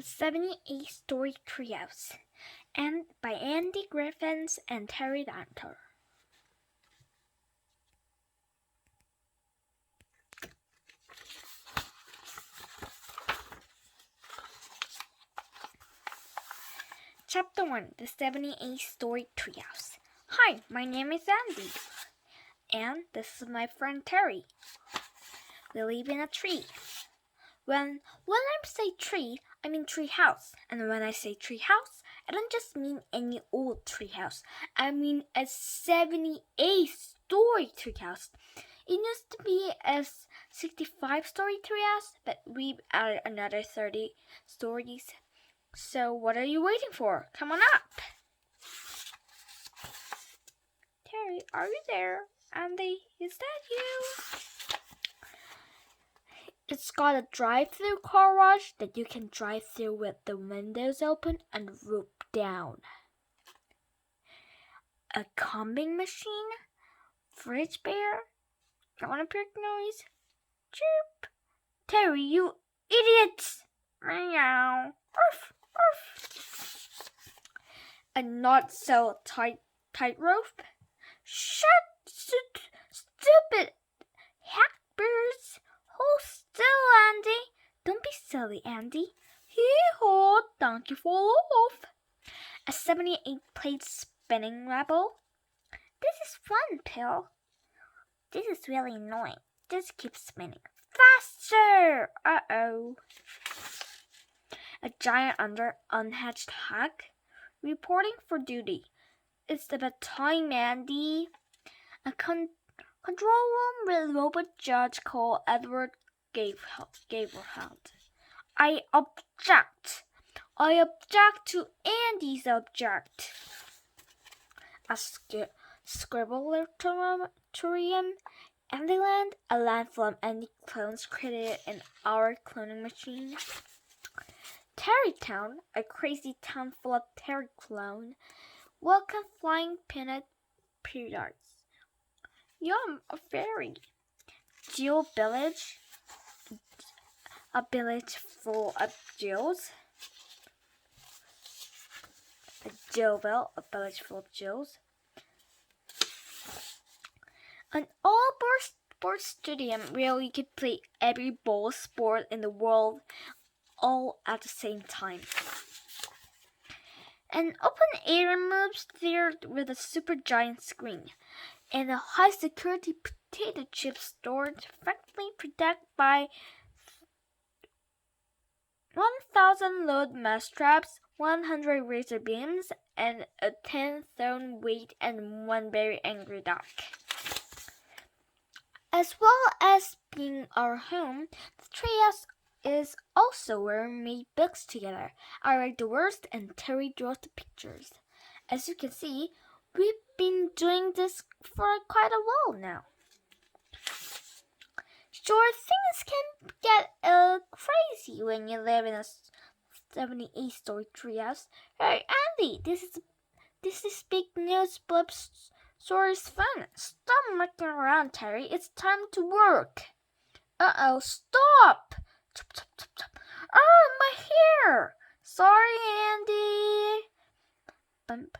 The 78 Story Treehouse, and by Andy Griffiths and Terry Dantor. Chapter 1, The 78 Story Treehouse. Hi, my name is Andy, and this is my friend Terry. We live in a tree. When I say tree, I mean tree house. And when I say tree house, I don't just mean any old tree house. I mean a 78-story tree house. It used to be a 65-story tree house, but we've added another 30 stories. So what are you waiting for? Come on up. Terry, are you there? Andy, is that you? It's got a drive-through car wash that you can drive through with the windows open and roof down. A combing machine, fridge bear, want a pig noise? Chirp! Terry, you idiots! Meow! Arf! Arf! A not so tightrope. Shut! Stupid hackbirds! Hold still, Andy. Don't be silly, Andy. Hee-haw, donkey fall off. A 78-plate spinning level. This is fun, Pill. This is really annoying. Just keep spinning. Faster! Uh-oh. A giant unhatched hog. Reporting for duty. It's about time, Andy. A control room with robot judge called Edward Gaberheld. I object. I object to Andy's object. A scribbletorium, Andyland, a land full of Andy clones created in our cloning machine. Terrytown, a crazy town full of Terry clone. Welcome flying peanut peanuts. Yum, a fairy. Jill Village, a village full of Jills. A Jillville, a village full of Jills. An all-board sports stadium where you could play every ball sport in the world all at the same time. An open-air movie theater with a super giant screen. And a high-security potato chip store effectively protected by 1,000 load mousetraps, 100 razor beams, and a 10-thrown weight and one very angry dog. As well as being our home, the treehouse is also where we made books together. I write the words and Terry draws the pictures. As you can see, we've been doing this for quite a while now. Sure, things can get crazy when you live in a 78-story treehouse. Hey, Andy, this is big news. Blub story's fun. Stop mucking around, Terry. It's time to work. Uh-oh, stop! Chop, chop, chop, chop. Oh, my hair! Sorry, Andy. Bump.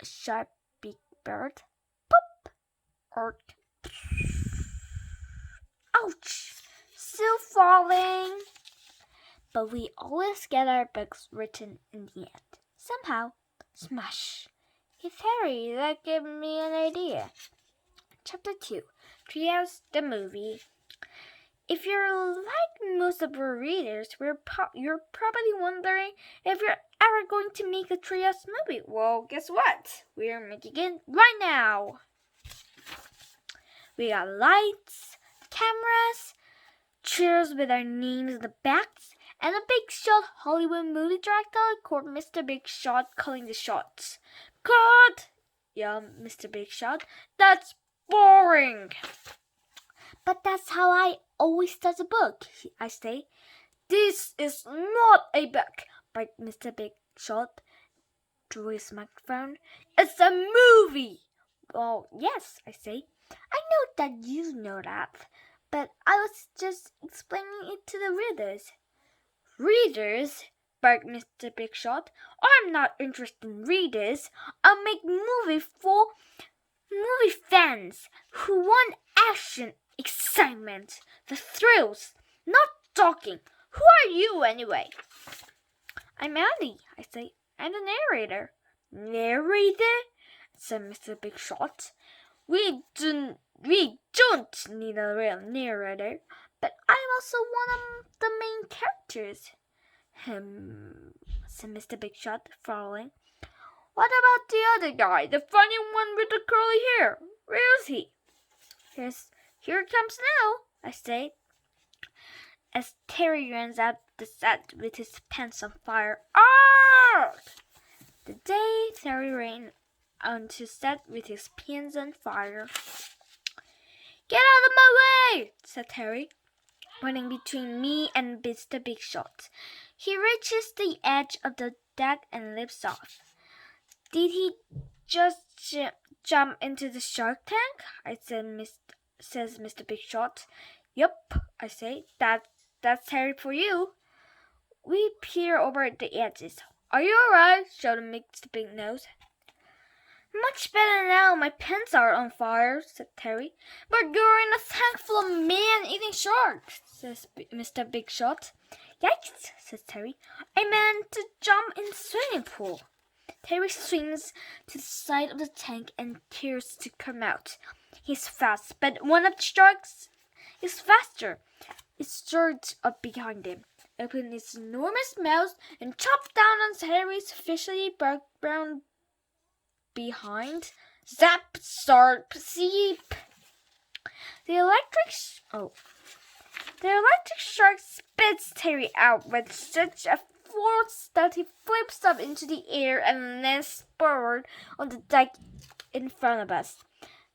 A sharp big bird. Pop! Or ouch! Still falling. But we always get our books written in the end. Somehow. Smash. Hey, Terry, that gave me an idea. Chapter 2. Treehouse the Movie. If you're like most of our readers, you're probably wondering if you're ever going to make a treehouse movie. Well, guess what? We're making it right now. We got lights, cameras, chairs with our names in the backs, and a big shot Hollywood movie director called Mr. Big Shot calling the shots. Cut! Yeah, Mr. Big Shot. That's boring. But that's how I always does a book, I say. This is not a book, by Mr. Big Shot drew his microphone. It's a movie. Well, yes, I say. I know that you know that, but I was just explaining it to the readers. Readers? barked Mr. Big Shot. "I'm not interested in readers. I'll make movie fans who want action, excitement, the thrills, not talking. Who are you, anyway?" "I'm Andy," I say. "I'm the narrator." "Narrator?" said Mr. Big Shot. We don't need a real narrator, but I'm also one of the main characters." Said Mr. Big Shot, frowning. "What about the other guy, the funny one with the curly hair? Where is he?" Here it comes now," I say, as Terry runs out the set with his pants on fire. "Arrgh!" The day Terry ran onto set with his pants on fire. "Get out of my way!" said Terry, running between me and Mr. Big Shot. He reaches the edge of the deck and leaps off. "Did he just jump into the shark tank?" says Mr. Big Shot. "Yup," I say. That's Terry for you." We peer over the edges. "Are you alright?" shouted Mr. Big Nose. "Much better now my pants are on fire," said Terry. "But you're in a tank full of man-eating sharks," says Mr. Big Shot. "Yikes," says Terry. "I meant to jump in the swimming pool." Terry swings to the side of the tank and tears to come out. He's fast, but one of the sharks is faster. It surged up behind him, opened its enormous mouth, and chopped down on Terry's fishy brown behind. Zap, zarp, zeep! The electric shark spits Terry out with such a force that he flips up into the air and lands forward on the deck in front of us.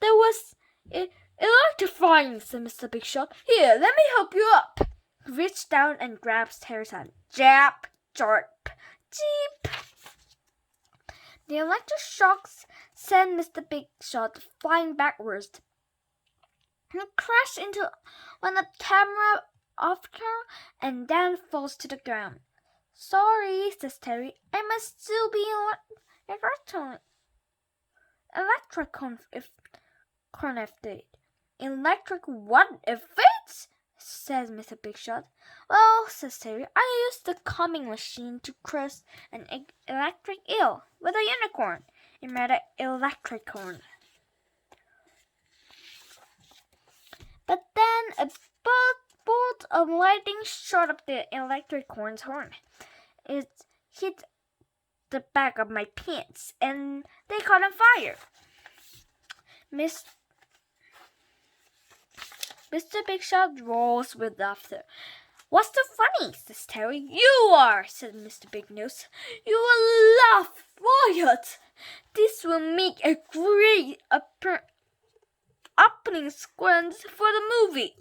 "That was electrifying," said Mr. Big Shot. "Here, let me help you up." He reached down and grabs Terry's hand. Jap, jarp, jeep. The electric shocks sent Mr. Big Shot flying backwards. He crashed into one of the camera and then falls to the ground. "Sorry," says Terry. "I must still be electric what effects?" says Mr. Big Shot. "Well," says Terry, "I used the coming machine to crush an electric eel with a unicorn. It made an electricorn." But then a bolt of lightning shot up the electricorn's horn. It hit the back of my pants, and they caught on fire. Mr. Big Shot rolls with laughter. "What's so funny?" says Terry. "You are," said Mr. Big Nose. "You will laugh, Wyatt. This will make a great opening sequence for the movie."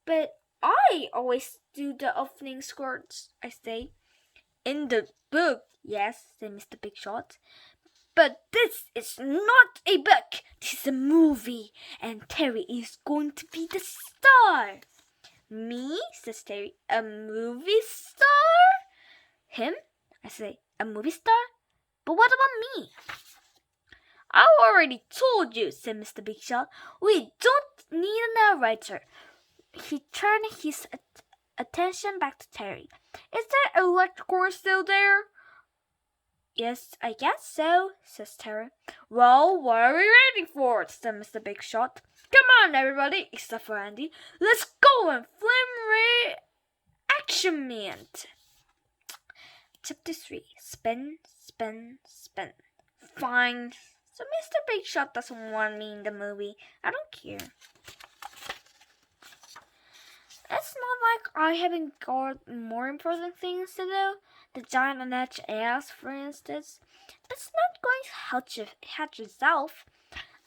"But I always do the opening squirts," I say. "In the book, yes," said Mr. Big Shot. "But this is not a book. This is a movie, and Terry is going to be the star." "Me?" says Terry. "A movie star?" "Him?" I say. "A movie star? But what about me?" "I already told you," said Mr. Big Shot. "We don't need a narrator." He turned his attention back to Terry. "Is that electricorn still there?" "Yes, I guess so," says Terry. "Well, what are we waiting for?" said Mr. Big Shot. "Come on, everybody, except for Andy. Let's go and flame Action Man." Chapter 3. Spin, spin, spin. Fine. So Mr. Big Shot doesn't want me in the movie. I don't care. It's not like I haven't got more important things to do. The giant attached ass, for instance. It's not going to hatch itself.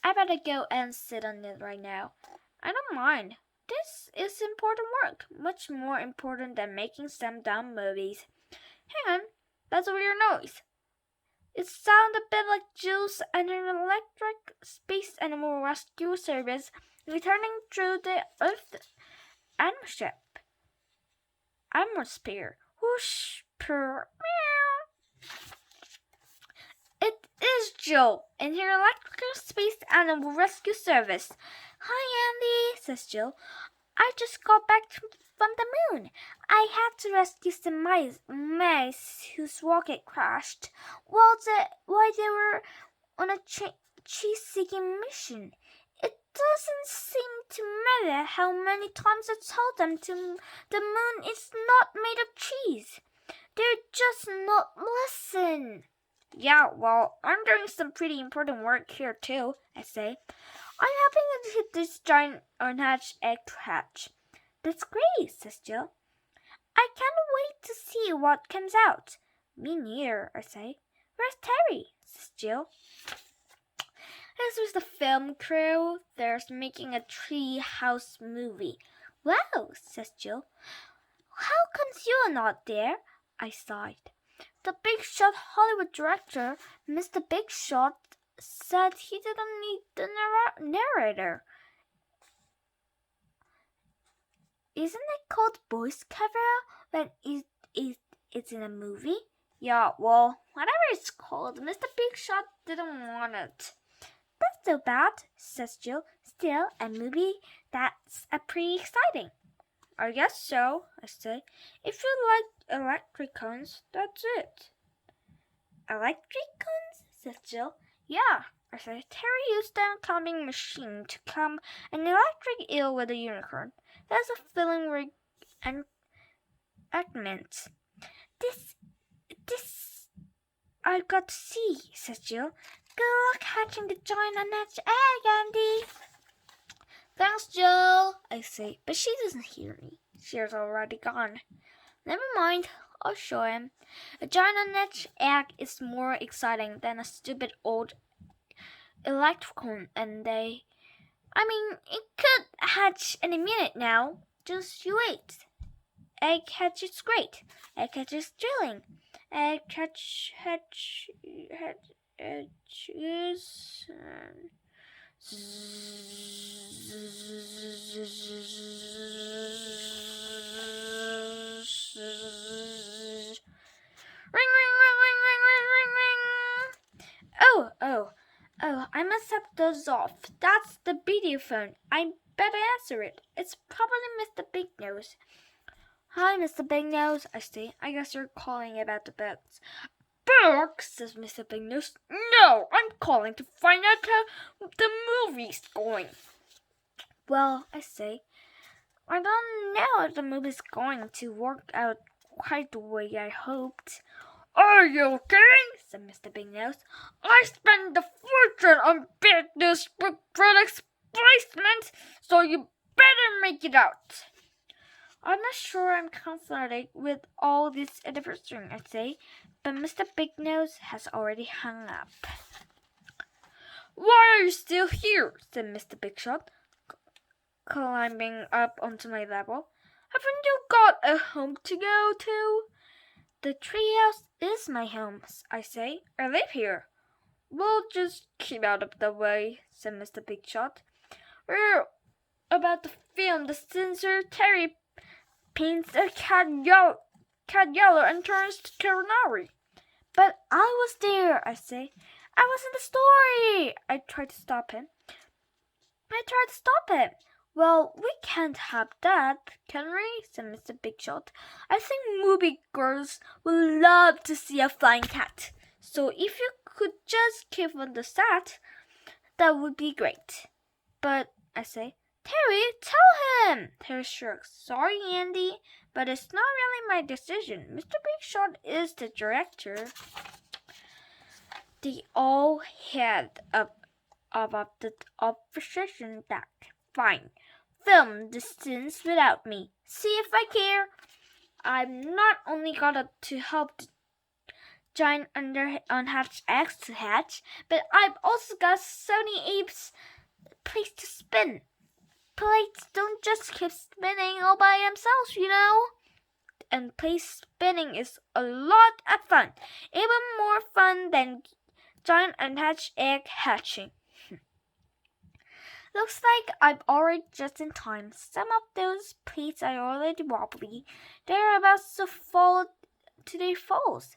I better go and sit on it right now. I don't mind. This is important work. Much more important than making some dumb movies. Hang on. That's a weird noise. It sounds a bit like Jules and an electric space animal rescue service returning through the Earth atmosphere. Whoosh, purr, Jill in her electrical space animal rescue service. Hi, Andy, says Jill. I just got back from the moon. I had to rescue some mice whose rocket crashed while they were on a cheese-seeking mission. It doesn't seem to matter how many times I told them the moon is not made of cheese. They're just not listen. Yeah, well, I'm doing some pretty important work here too, I say. I'm helping to hit this giant unhatched egg to hatch. That's great, says Jill. I can't wait to see what comes out. Me neither, I say. Where's Terry? Says Jill. This was the film crew. They're making a treehouse movie. Wow, says Jill. How comes you're not there? I sighed. The Big Shot Hollywood director, Mr. Big Shot, said he didn't need the narrator. Isn't it called voice cover when it's in a movie? Yeah, well, whatever it's called, Mr. Big Shot didn't want it. That's so bad, says Jill. Still, a movie that's pretty exciting. I guess so, I say. If you like electricons, that's it. Electricons? Says Jill. Yeah, I say. Terry used an climbing machine to come an electric eel with a unicorn. That's a filling rig and enactment. This I've got to see, says Jill. Good luck hatching the giant unhatched egg, Andy. Thanks, Jill, I say, but she doesn't hear me. She's already gone. Never mind, I'll show him. A giant unhatched egg is more exciting than a stupid old electricon, and it could hatch any minute now. Just you wait. Egg hatch is great. Egg hatch is thrilling. Egg hatch is... Ring, ring, ring, ring, ring, ring, ring, ring. Oh, I must have those off. That's the video phone. I better answer it. It's probably Mr. Big Nose. Hi, Mr. Big Nose, I say. I guess you're calling about the bugs. Bugs, says Mr. Big Nose. No, I'm calling to find out how the movie's going. Well, I say, I don't know if the movie's going to work out quite the way I hoped. Are you kidding? Said Mr. Big Nose. I spent the fortune on business products placement, so you better make it out. I'm not sure I'm confident with all this advertising, I say, but Mr. Big Nose has already hung up. Why are you still here? Said Mr. Big Shot, climbing up onto my level. Haven't you got a home to go to? The treehouse is my home, I say. I live here. We'll just keep out of the way, said Mr. Big Shot. We're about to film the censor Terry paints a cat yellow and turns to canary. But I was there, I say. I was in the story. I tried to stop him. Well, we can't have that, can we? Said Mr. Big Shot. I think movie girls would love to see a flying cat. So if you could just keep on the set, that would be great. But, I say, Terry, tell him. Terry shrugs. Sorry, Andy, but it's not really my decision. Mr. Big Shot is the director. They all had the opposition back. Fine. Film the scenes without me. See if I care. I'm not only got to help the giant unhatched eggs to hatch, but I've also got 70 apes plates to spin. Plates don't just keep spinning all by themselves, you know. And plate spinning is a lot of fun. Even more fun than giant unhatched egg hatching. Looks like I'm already just in time. Some of those plates are already wobbly. They're about to fall to their falls.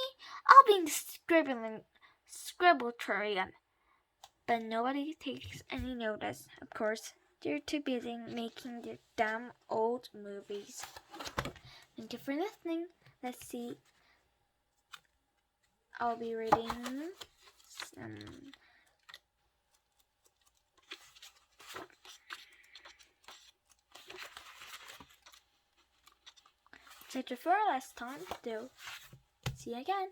scribbletorium. But nobody takes any notice, of course. They're too busy making their damn old movies. Thank you for listening. Let's see. I'll be reading some. So for last time, though. See you again.